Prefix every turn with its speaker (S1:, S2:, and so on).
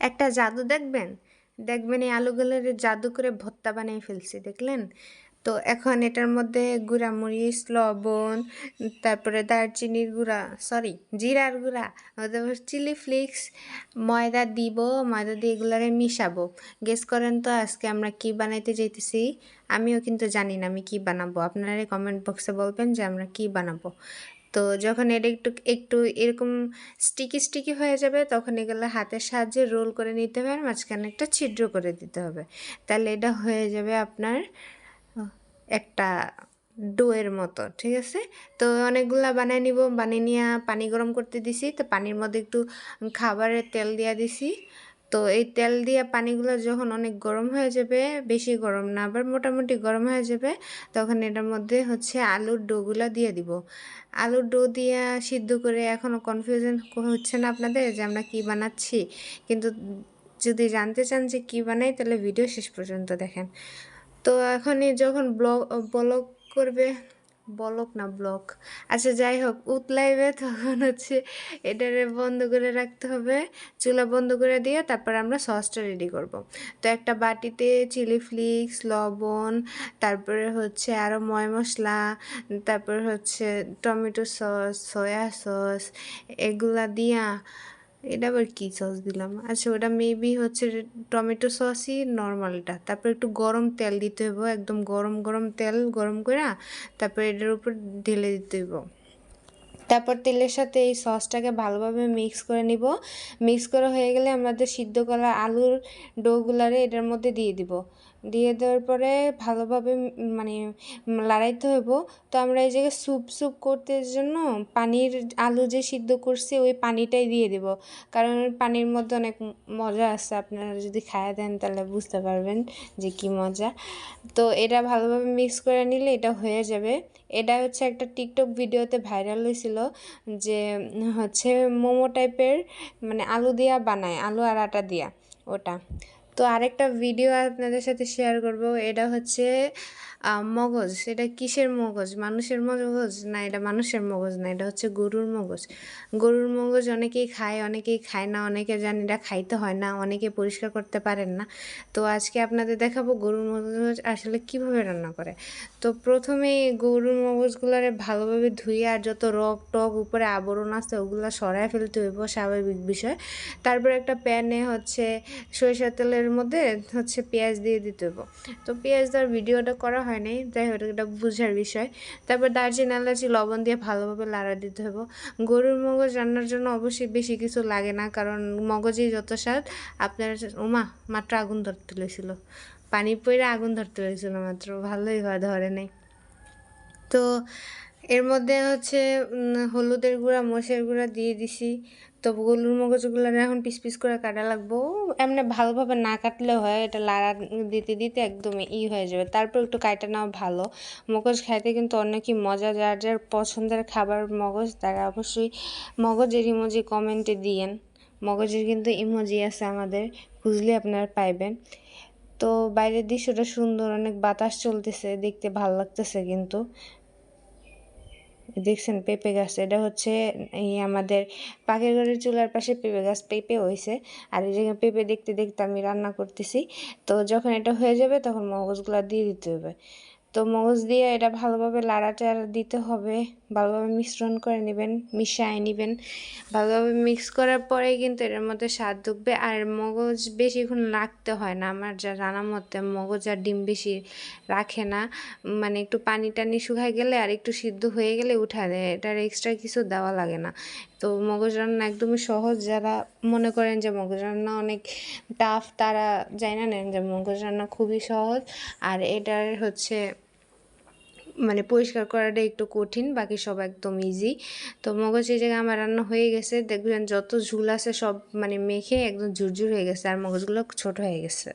S1: একটা জাদু দেখবেন এই আলুগুলোর জাদু করে ভর্তা বানিয়ে ফেলছি, দেখলেন? তো এখন এটার মধ্যে গুঁড়া মরিচ, লবণ, তারপরে দারচিনির গুঁড়া, সরি জিরার গুঁড়া, তারপর চিলি ফ্লেক্স, ময়দা দিব। ময়দা দিয়ে এগুলারে মিশাবো। গেস করেন তো আজকে আমরা কি বানাইতে যাইতেছি? আমিও কিন্তু জানি না আমি কি বানাবো। আপনারা কমেন্ট বক্সে বলবেন যে আমরা কি বানাবো। তো যখন এটা একটু একটু এরকম স্টিকি হয়ে যাবে, তখন এগুলো হাতের সাহায্যে রোল করে নিতে হবে আর মাঝখানে একটা ছিদ্র করে দিতে হবে। তাহলে এটা হয়ে যাবে আপনার একটা ডোয়ের মতো, ঠিক আছে? তো অনেকগুলা বানিয়ে নিব। বানিয়ে নিয়ে পানি গরম করতে দিছি। তো পানির মধ্যে একটু খাবারের তেল দিয়া দিছি। তো এই তেল দিয়ে পানিগুলো যখন অনেক গরম হয়ে যাবে, বেশি গরম না আবার মোটামুটি গরম হয়ে যাবে, তখন এটার মধ্যে হচ্ছে আলুর ডোগুলো দিয়ে দিব। আলুর ডো দিয়ে সিদ্ধ করে এখনও কনফিউশন হচ্ছে না আপনাদের যে আমরা কী বানাচ্ছি? কিন্তু যদি জানতে চান যে কী বানাই, তাহলে ভিডিও শেষ পর্যন্ত দেখেন। তো এখনই যখন বলক করবে, বলক না ব্লক, আচ্ছা যাই হোক, উতলাইবে, তখন হচ্ছে এটারে বন্ধ করে রাখতে হবে। চুলা বন্ধ করে দিয়ে তারপর আমরা সসটা রেডি করব। তো একটা বাটিতে চিলি ফ্লেক্স, লবণ, তারপরে হচ্ছে আরও ময় মশলা, তারপর হচ্ছে টমেটো সস, সয়া সস, এগুলা দিয়া, এটা আবার কী সস দিলাম? আচ্ছা ওটা মেবি হচ্ছে টমেটো সসই, নর্মালটা। তারপর একটু গরম তেল দিতে হইব, একদম গরম তেল গরম করে তারপর এটার উপর ঢেলে দিতে হইব। তারপর তেলের সাথে এই সসটাকে ভালোভাবে মিক্স করে নিব। মিক্স করা হয়ে গেলে আমাদের সিদ্ধ করা আলুর ডোগুলারে এটার মধ্যে দিয়ে দিব। দিয়ে দেওয়ার পরে ভালোভাবে মানে লড়াইতে হইব। তো আমরা এই জায়গায় স্যুপ করতে জন্য পানির, আলু যে সিদ্ধ করছি ওই পানিটাই দিয়ে দিব, কারণ পানির মধ্যে অনেক মজা আছে। আপনারা যদি খাইয়ে দেন তাহলে বুঝতে পারবেন যে কি মজা। তো এটা ভালোভাবে মিক্স করে নিলে এটা হয়ে যাবে। এটা হচ্ছে একটা টিকটক ভিডিওতে ভাইরাল হয়েছিল, যে হচ্ছে মোমো টাইপের, মানে আলু দিয়া বানায়, আলু আর আটা দিয়া, ওটা। তো আরেকটা ভিডিও আপনাদের সাথে শেয়ার করব। এটা হচ্ছে মগজ। এটা কিসের মগজ? মানুষের মগজ না? এটা মানুষের মগজ না, এটা হচ্ছে গরুর মগজ। গরুর মগজ অনেকেই খায় না, অনেকে জানি এটা খাইতে হয় না, অনেকে পরিষ্কার করতে পারেন না। তো আজকে আপনাদের দেখাবো গরুর মগজ আসলে কিভাবে রান্না করে। তো প্রথমে গরুর মগজগুলারে ভালোভাবে ধুয়ে আর যত রক টক উপরে আবরণ আছে ওগুলো সরায় ফেলতে হইব, স্বাভাবিক বিষয়। তারপর একটা প্যানে হচ্ছে সরিষার তেলের মধ্যে হচ্ছে পেঁয়াজ দিয়ে দিতে হইব। তো পেঁয়াজ দেওয়ার ভিডিওটা করা হয় নাই, যাই হোক এটা বোঝার বিষয়। তারপর দারচিনি এলাচি লবণ দিয়ে ভালোভাবে লাড়া দিতে হইব। গরুর মগজ রান্নার জন্য অবশ্যই বেশি কিছু লাগে না, কারণ মগজেই যত স্বাদ। আপনার মাত্র আগুন ধরতে লেগেছিল, পানি পড়ে আগুন ধরতে লেগেছিল মাত্র, ভালোই ধরে নাই। তো এর মধ্যে হচ্ছে হলুদের গুঁড়া, মরিচের গুঁড়া দিয়ে দিছি। তো গরুর মগজগুলো এখন পিস করে কাটা লাগবো। এমনি ভালোভাবে না কাটলেও হয়, এটা লাড়া দিতে দিতে একদম হয়ে যাবে। তারপর একটু কাটা নেওয়া ভালো। মগজ খাইতে কিন্তু অনেকই মজা। যার যার পছন্দের খাবার মগজ, তারা অবশ্যই মগজের ইমোজি কমেন্টে দিয়েন। মগজের কিন্তু ইমোজি আছে আমাদের, খুঁজলে আপনারা পাইবেন। তো বাইরের দৃশ্যটা সুন্দর, অনেক বাতাস চলতেছে, দেখতে ভালো লাগতেছে। কিন্তু দেখছেন পেঁপে গাছ, এটা হচ্ছে এই আমাদের পাখির ঘরের চুলার পাশে পেঁপে গাছ, পেঁপে হয়েছে। আর এই জায়গায় পেঁপে দেখতে দেখতে আমি রান্না করতেছি। তো যখন এটা হয়ে যাবে তখন মগজগুলো দিয়ে দিতে হবে। তো মগজ দিয়ে এটা ভালোভাবে লাড়াচাড়া দিতে হবে, ভালোভাবে মিশ্রণ করে নেবেন, মিশিয়ে নেবেন। ভালোভাবে মিক্স করার পরে কিন্তু এটার মধ্যে স্বাদ ঢুকবে। আর মগজ বেশিক্ষণ রাখতে হয় না, আমার যা জানা মতে মগজ আর ডিম বেশি রাখে না, মানে একটু পানি টানি শুকায় গেলে আর একটু সিদ্ধ হয়ে গেলে উঠা দেয়, এটার এক্সট্রা কিছু দেওয়া লাগে না। তো মগজ রান্না একদমই সহজ। যারা মনে করেন যে মগজ রান্না অনেক টাফ, তারা জানা নেন যে মগজ রান্না খুবই সহজ। আর এটার হচ্ছে মানে পরিষ্কার করাটা একটু কঠিন, বাকি সব একদম ইজি। তো মগজ এই জায়গায় আমার রান্না হয়ে গেছে, দেখবেন যত ঝুল আছে সব মানে মেখে একদম ঝুরঝুর হয়ে গেছে আর মগজগুলো ছোট হয়ে গেছে।